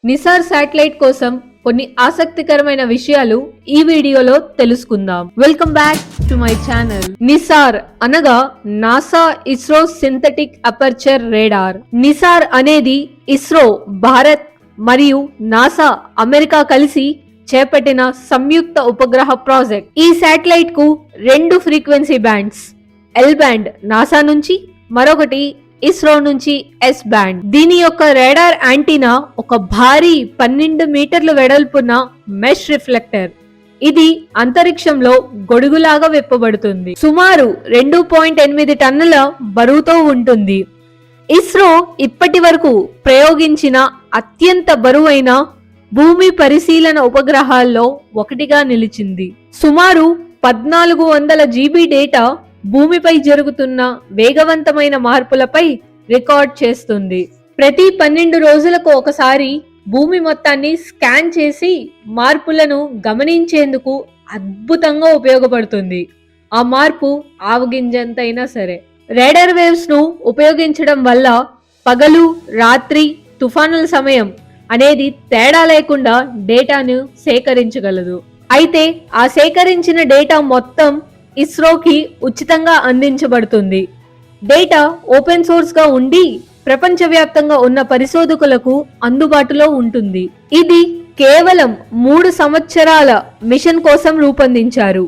Nisar satellite కోసం కొన్ని ఆసక్తికరమైన విషయాలు ఈ వీడియోలో తెలుసుకుందాం. Welcome back to my channel. NISAR అనగా NASA ISRO synthetic aperture radar. NISAR అనేది ఇస్రో భారత్ మరియు నాసా అమెరికా కలిసి చేపట్టిన సంయుక్త ఉపగ్రహ ప్రాజెక్ట్. ఈ శాటిలైట్ కు 2 frequency bands, L band NASA నుంచి, మరొకటి ఇస్రో నుంచి ఎస్ బ్యాండ్. దీని యొక్క రాడార్ యాంటీనా ఒక భారీ 12 మీటర్ల వెడల్పున్న మెష్ రిఫ్లెక్టర్. ఇది అంతరిక్షంలో గొడుగులాగా విప్పబడుతుంది. సుమారు 2.8 టన్నుల బరువుతో ఉంటుంది. ఇస్రో ఇప్పటి వరకు ప్రయోగించిన అత్యంత బరువైన భూమి పరిశీలన ఉపగ్రహాల్లో ఒకటిగా నిలిచింది. సుమారు 1400 GB డేటా భూమిపై జరుగుతున్న వేగవంతమైన మార్పులపై రికార్డ్ చేస్తుంది. ప్రతి 12 రోజులకు ఒకసారి భూమి మొత్తాన్ని స్కాన్ చేసి మార్పులను గమనించేందుకు అద్భుతంగా ఉపయోగపడుతుంది. ఆ మార్పు ఆవగింజంతైనా సరే. రేడార్ వేవ్స్ ను ఉపయోగించడం వల్ల పగలు, రాత్రి, తుఫానుల సమయం అనేది తేడా లేకుండా డేటాను సేకరించగలదు. అయితే ఆ సేకరించిన డేటా మొత్తం ఇస్రోకి ఉచితంగా అందించబడుతుంది. డేటా ఓపెన్ సోర్స్ గా ఉండి ప్రపంచవ్యాప్తంగా ఉన్న పరిశోధకులకు అందుబాటులో ఉంటుంది. ఇది కేవలం 3 సంవత్సరాల మిషన్ కోసం రూపొందించారు.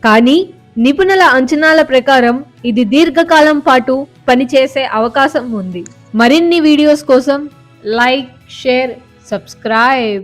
కానీ నిపుణుల అంచనాల ప్రకారం ఇది దీర్ఘకాలం పాటు పనిచేసే అవకాశం ఉంది. మరిన్ని వీడియోస్ కోసం లైక్, షేర్, సబ్స్క్రైబ్.